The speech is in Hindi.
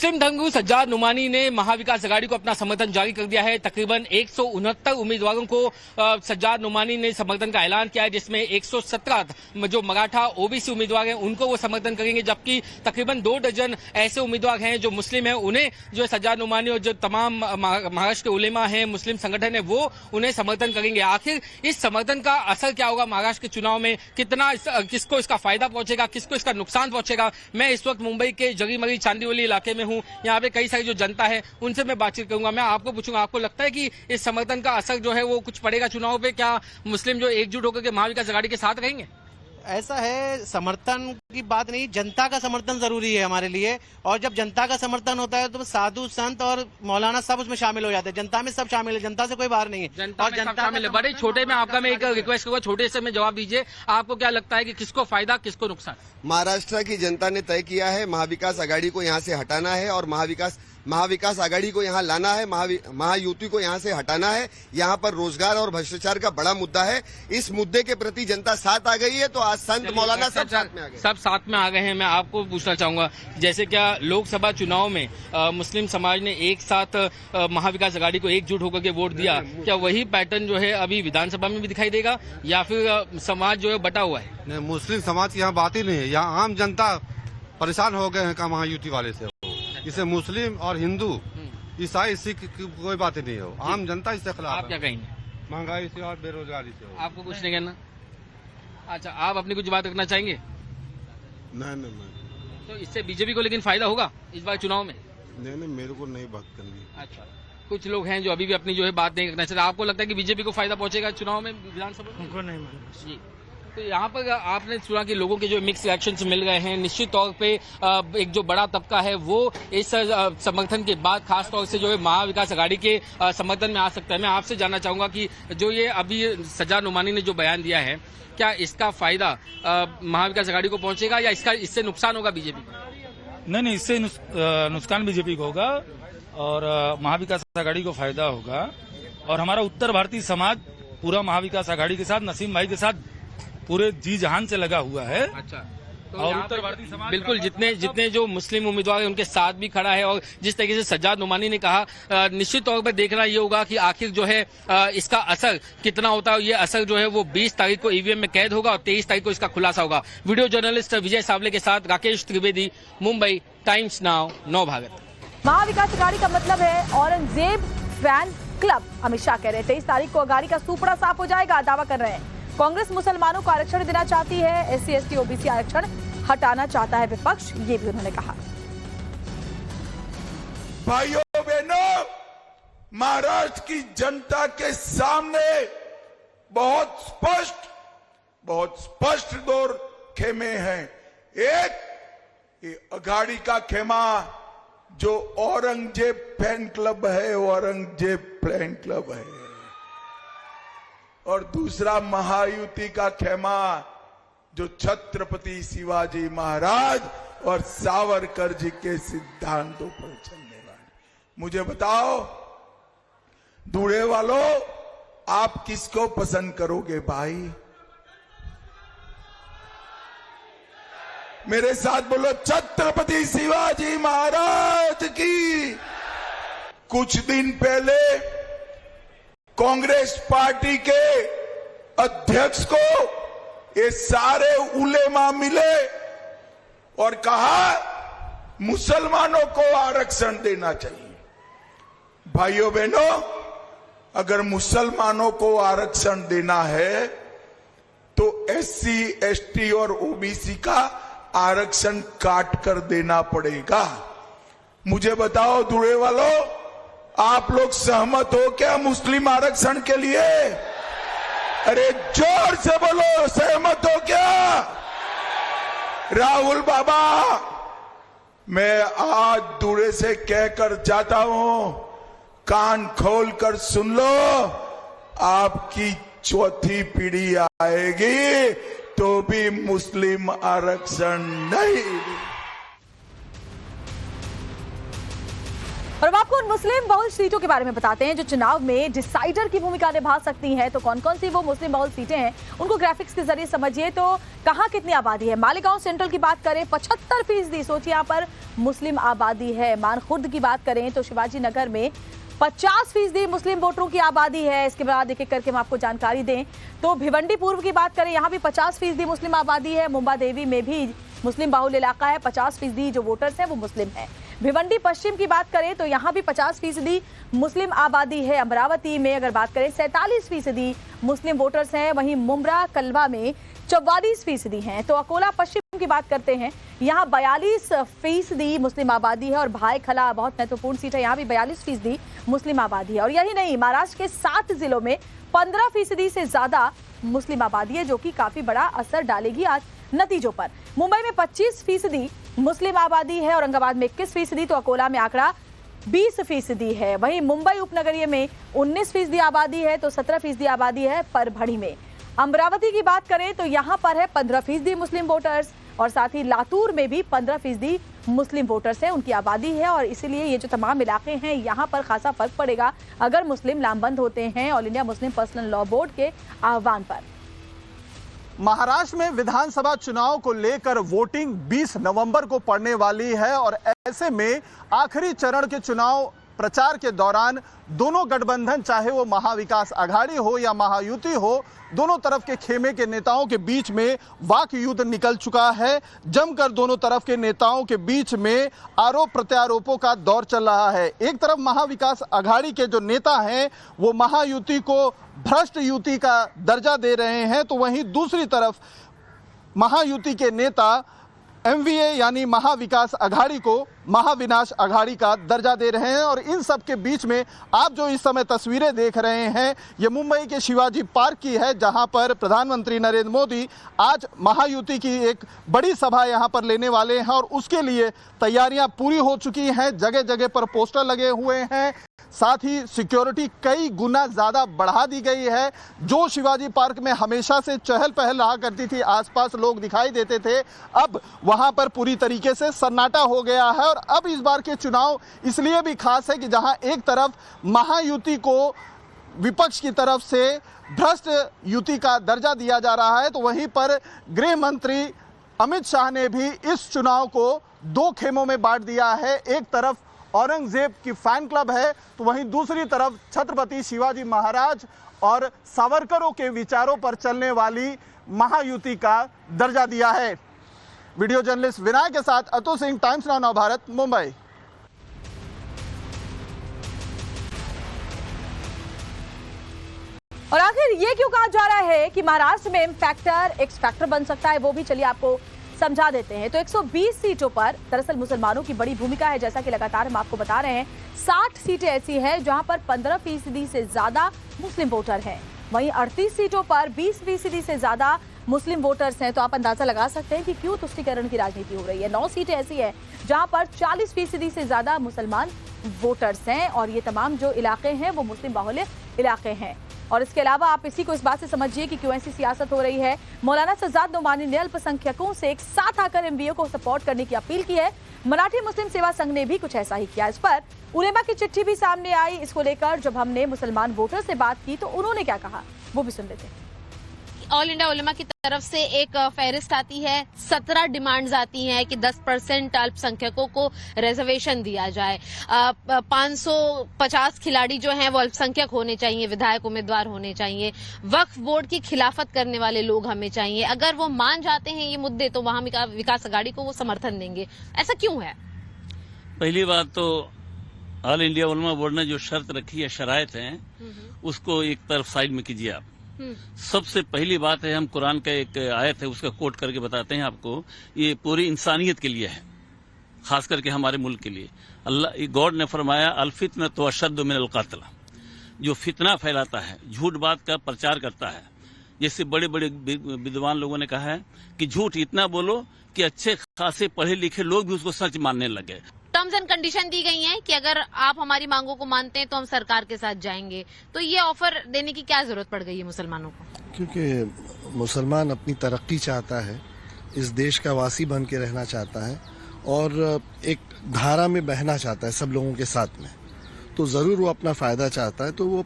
मुस्लिम धर्मगुरु सज्जाद नुमानी ने महाविकास आघाड़ी को अपना समर्थन जारी कर दिया है। तकरीबन 169 उम्मीदवारों को सज्जाद नुमानी ने समर्थन का ऐलान किया है, जिसमें 117 जो मराठा ओबीसी उम्मीदवार हैं उनको वो समर्थन करेंगे, जबकि तकरीबन 2 दर्जन ऐसे उम्मीदवार हैं जो मुस्लिम हैं, उन्हें जो सज्जाद नुमानी और जो तमाम महाराष्ट्र के उलेमा हैं, मुस्लिम संगठन है, वो उन्हें समर्थन करेंगे। आखिर इस समर्थन का असर क्या होगा महाराष्ट्र के चुनाव में, कितना किसको इसका फायदा पहुंचेगा, किसको इसका नुकसान पहुंचेगा। मैं इस वक्त मुंबई के जगीमरी चांदीवली इलाके में हूं। यहाँ पे कई सारी जो जनता है उनसे मैं बातचीत करूंगा। मैं आपको पूछूंगा, आपको लगता है कि इस समर्थन का असर जो है वो कुछ पड़ेगा चुनाव पे? क्या मुस्लिम जो एकजुट होकर के महाविकास आघाड़ी के साथ रहेंगे? ऐसा है, समर्थन की बात नहीं, जनता का समर्थन जरूरी है हमारे लिए। और जब जनता का समर्थन होता है तो साधु संत और मौलाना सब उसमें शामिल हो जाते हैं। जनता में सब शामिल है, जनता से कोई बाहर नहीं है। जनता शामिल है। बड़े छोटे में आपका मैं एक रिक्वेस्ट करूंगा, छोटे से में जवाब दीजिए। आपको क्या लगता है कि किसको फायदा, किसको नुकसान? महाराष्ट्र की जनता ने तय किया है महाविकास आघाड़ी को यहाँ से हटाना है और महाविकास आघाड़ी को यहाँ लाना है, महायुति को यहाँ से हटाना है। यहाँ पर रोजगार और भ्रष्टाचार का बड़ा मुद्दा है। इस मुद्दे के प्रति जनता साथ आ गई है, तो आज संत मौलाना सब साथ में आ गए। सब साथ में आ गए हैं। मैं आपको पूछना चाहूंगा, जैसे क्या लोकसभा चुनाव में मुस्लिम समाज ने एक साथ महाविकास आघाड़ी को एकजुट होकर के वोट दिया, क्या वही पैटर्न जो है अभी विधानसभा में भी दिखाई देगा या फिर समाज जो है बटा हुआ है? नहीं, मुस्लिम समाज की यहाँ बात ही नहीं है। यहाँ आम जनता परेशान हो गए हैं का महायुति वाले से। इसे मुस्लिम और हिंदू, ईसाई, सिख की कोई बात ही नहीं हो। आम जनता इससे खिलाफ। आप क्या कहेंगे? महंगाई से और बेरोजगारी से। आपको कुछ नहीं कहना? अच्छा, आप अपनी कुछ बात रखना चाहेंगे? नहीं। तो इससे बीजेपी को लेकिन फायदा होगा इस बार चुनाव में? नहीं, मेरे को नहीं बात करनी। अच्छा, कुछ लोग हैं जो अभी भी अपनी जो है बात नहीं करना चाहते। आपको लगता है कि बीजेपी को फायदा पहुंचेगा चुनाव में, विधानसभा में? उनको नहीं मालूम जी। तो यहाँ पर आपने सुना कि लोगों के जो मिक्स रिएक्शंस मिल रहे हैं। निश्चित तौर पे एक जो बड़ा तबका है वो इस समर्थन के बाद खास तौर से जो है महाविकास आघाड़ी के समर्थन में आ सकता है। मैं आपसे जानना चाहूंगा कि जो ये अभी सज्जाद नुमानी ने जो बयान दिया है, क्या इसका फायदा महाविकास आघाड़ी को पहुंचेगा या इससे नुकसान होगा बीजेपी को? नहीं, इससे नुकसान बीजेपी को होगा और महाविकास आघाड़ी को फायदा होगा। और हमारा उत्तर भारतीय समाज पूरा महाविकास आघाड़ी के साथ, नसीम भाई के साथ पूरे जी जहान से लगा हुआ है। अच्छा, तो और उत्तर भारतीय समाज बिल्कुल जितने जो मुस्लिम उम्मीदवार हैं उनके साथ भी खड़ा है। और जिस तरीके से सज्जाद नुमानी ने कहा, निश्चित तौर पर देखना ये होगा कि आखिर जो है इसका असर कितना होता है। ये असर जो है वो 20 तारीख को ईवीएम में कैद होगा और 23 तारीख को इसका खुलासा होगा। वीडियो जर्नलिस्ट विजय सावले के साथ राकेश त्रिवेदी, मुंबई, टाइम्स नाउ, नव भारत। महाविकास आघाड़ी का मतलब है औरंगजेब फैन क्लब। अमित शाह कह रहे हैं 23 तारीख को आघाड़ी का सुपड़ा साफ हो जाएगा, दावा कर रहे हैं। कांग्रेस मुसलमानों को आरक्षण देना चाहती है, SC ST OBC आरक्षण हटाना चाहता है विपक्ष, ये भी उन्होंने कहा। भाइयों बहनों, महाराष्ट्र की जनता के सामने बहुत स्पष्ट 2 खेमे हैं। एक, ये आघाड़ी का खेमा जो औरंगजेब फैन क्लब है, औरंगजेब फैन क्लब है, और दूसरा महायुति का खेमा जो छत्रपति शिवाजी महाराज और सावरकर जी के सिद्धांतों पर चलने वाले। मुझे बताओ दूल्हे वालों, आप किसको पसंद करोगे भाई? मेरे साथ बोलो, छत्रपति शिवाजी महाराज की। कुछ दिन पहले कांग्रेस पार्टी के अध्यक्ष को ये सारे उलेमा मिले और कहा मुसलमानों को आरक्षण देना चाहिए। भाइयों बहनों, अगर मुसलमानों को आरक्षण देना है तो SC ST और OBC का आरक्षण काट कर देना पड़ेगा। मुझे बताओ दूल्हे वालों, आप लोग सहमत हो क्या मुस्लिम आरक्षण के लिए? अरे जोर से बोलो, सहमत हो क्या? राहुल बाबा, मैं आज दूल्हे से कहकर जाता हूं, कान खोलकर सुन लो, आपकी 4थी पीढ़ी आएगी तो भी मुस्लिम आरक्षण नहीं। और अब आपको उन मुस्लिम बहुल सीटों के बारे में बताते हैं जो चुनाव में डिसाइडर की भूमिका निभा सकती हैं। तो कौन कौन सी वो मुस्लिम बहुल सीटें हैं, उनको ग्राफिक्स के जरिए समझिए। तो कहाँ कितनी आबादी है? मालेगांव सेंट्रल की बात करें 75%, सोचिए यहाँ पर मुस्लिम आबादी है। मानखुर्द की बात करें तो शिवाजी नगर में 50% मुस्लिम वोटरों की आबादी है। इसके बाद एक एक करके हम आपको जानकारी दें तो भिवंडी पूर्व की बात करें, यहाँ भी 50% मुस्लिम आबादी है। मुंबा देवी में भी मुस्लिम बाहुल इलाका है, 50% जो वोटर्स हैं वो मुस्लिम हैं। भिवंडी पश्चिम की बात करें तो यहाँ भी 50% मुस्लिम आबादी है। अमरावती में अगर बात करें 47% मुस्लिम वोटर्स हैं। वहीं मुमरा कलवा में 44% हैं। तो अकोला पश्चिम की बात करते हैं, यहाँ 42% मुस्लिम आबादी है। और भाईखला बहुत महत्वपूर्ण सीट है, यहाँ भी 42% मुस्लिम आबादी है। और यही नहीं, महाराष्ट्र के 7 जिलों में 15% से ज्यादा मुस्लिम आबादी है, जो कि काफी बड़ा असर डालेगी आज नतीजों पर। मुंबई में 25% मुस्लिम आबादी है, औरंगाबाद में 21%, तो अकोला में आंकड़ा 20% है। वहीं मुंबई उपनगरीय में 19% आबादी है, तो 17% आबादी है परभणी में। अमरावती की बात करें तो यहाँ पर है 15% मुस्लिम वोटर्स, और साथ ही लातूर में भी 15% मुस्लिम वोटर्स हैं, उनकी आबादी है। और इसीलिए ये जो तमाम इलाके हैं यहाँ पर खासा फर्क पड़ेगा अगर मुस्लिम लामबंद होते हैं all India Muslim personal law board के आह्वान पर। महाराष्ट्र में विधानसभा चुनाव को लेकर वोटिंग 20 नवंबर को पड़ने वाली है और ऐसे में आखिरी चरण के चुनाव प्रचार के दौरान दोनों गठबंधन, चाहे वो महाविकास आघाड़ी हो या महायुति हो, दोनों तरफ के खेमे के नेताओं के बीच में वाक युद्ध निकल चुका है। जमकर दोनों तरफ के नेताओं के बीच में आरोप प्रत्यारोपों का दौर चल रहा है। एक तरफ महाविकास आघाड़ी के जो नेता हैं वो महायुति को भ्रष्ट युति का दर्जा दे रहे हैं, तो वहीं दूसरी तरफ महायुति के नेता एमवीए यानी महाविकास आघाड़ी को महाविनाश आघाड़ी का दर्जा दे रहे हैं। और इन सब के बीच में आप जो इस समय तस्वीरें देख रहे हैं ये मुंबई के शिवाजी पार्क की है, जहां पर प्रधानमंत्री नरेंद्र मोदी आज महायुति की एक बड़ी सभा यहां पर लेने वाले हैं और उसके लिए तैयारियां पूरी हो चुकी हैं। जगह जगह पर पोस्टर लगे हुए हैं, साथ ही सिक्योरिटी कई गुना ज्यादा बढ़ा दी गई है। जो शिवाजी पार्क में हमेशा से चहल पहल रहा करती थी, आसपास लोग दिखाई देते थे, अब वहां पर पूरी तरीके से सन्नाटा हो गया है। और अब इस बार के चुनाव इसलिए भी खास है कि जहां एक तरफ महायुति को विपक्ष की तरफ से भ्रष्ट युति का दर्जा दिया जा रहा है, तो वहीं पर गृह मंत्री अमित शाह ने भी इस चुनाव को 2 खेमों में बांट दिया है। एक तरफ औरंगजेब की फैन क्लब है, तो वहीं दूसरी तरफ छत्रपति शिवाजी महाराज और सावरकरों के विचारों पर चलने वाली महायुति का दर्जा दिया है। वीडियो जर्नलिस्ट विनय के साथ अतुल सिंह, टाइम्स नाउ नव भारत, मुंबई। और आखिर ये क्यों कहा जा रहा है कि महाराष्ट्र में एम फैक्टर एक्स फैक्टर बन सकता है, वो भी चलिए आपको समझा देते हैं। तो 120 सीटों पर दरअसल मुसलमानों की बड़ी भूमिका है, जैसा कि लगातार हम आपको बता रहे हैं। 60 सीटें ऐसी हैं जहां पर 15% से ज्यादा मुस्लिम वोटर हैं। वहीं 38 सीटों पर 20% से ज्यादा मुस्लिम वोटर्स हैं। तो आप अंदाजा लगा सकते हैं कि क्यों तुष्टीकरण की राजनीति हो रही है। 9 सीटें ऐसी हैं जहां पर 40% से ज्यादा मुसलमान वोटर्स हैं, और ये तमाम जो इलाके हैं वो मुस्लिम बाहुल्य इलाके हैं। और इसके अलावा आप इसी को इस बात से समझिए कि क्यों ऐसी सियासत हो रही है। मौलाना सज्जाद नोमानी ने अल्पसंख्यकों से एक साथ आकर एमवीए को सपोर्ट करने की अपील की है। मराठी मुस्लिम सेवा संघ ने भी कुछ ऐसा ही किया। इस पर उलेमा की चिट्ठी भी सामने आई। इसको लेकर जब हमने मुसलमान वोटर से बात की तो उन्होंने क्या कहा, वो भी सुन लेते हैं। ऑल इंडिया उलेमा की तरफ से एक फहरिस्त आती है, 17 डिमांड्स आती हैं कि 10% अल्पसंख्यकों को रिजर्वेशन दिया जाए। 550 खिलाड़ी जो हैं वो अल्पसंख्यक होने चाहिए, विधायक उम्मीदवार होने चाहिए, वक्फ बोर्ड की खिलाफत करने वाले लोग हमें चाहिए। अगर वो मान जाते हैं ये मुद्दे तो वहां विकास आघाड़ी को वो समर्थन देंगे। ऐसा क्यों है? पहली बात तो ऑल इंडिया उलेमा बोर्ड ने जो शर्त रखी है, शराइत हैं, उसको एक तरफ साइड में कीजिए आप। सबसे पहली बात है, हम कुरान का एक आयत है उसका कोट करके बताते हैं आपको, ये पूरी इंसानियत के लिए है, खास करके हमारे मुल्क के लिए। अल्लाह गॉड ने फरमाया अल-फितना तो अशद्द मिनल क़त्ल, जो फितना फैलाता है, झूठ बात का प्रचार करता है। जैसे बड़े बड़े विद्वान लोगों ने कहा है कि झूठ इतना बोलो कि अच्छे खासे पढ़े लिखे लोग भी उसको सच मानने लगे। टर्म्स एंड कंडीशन दी गई हैं कि अगर आप हमारी मांगों को मानते हैं तो हम सरकार के साथ जाएंगे। तो ये ऑफर देने की क्या जरूरत पड़ गई है मुसलमानों को? क्योंकि मुसलमान अपनी तरक्की चाहता है, इस देश का वासी बन के रहना चाहता है, और एक धारा में बहना चाहता है सब लोगों के साथ में, तो जरूर वो अपना फायदा चाहता है, तो वो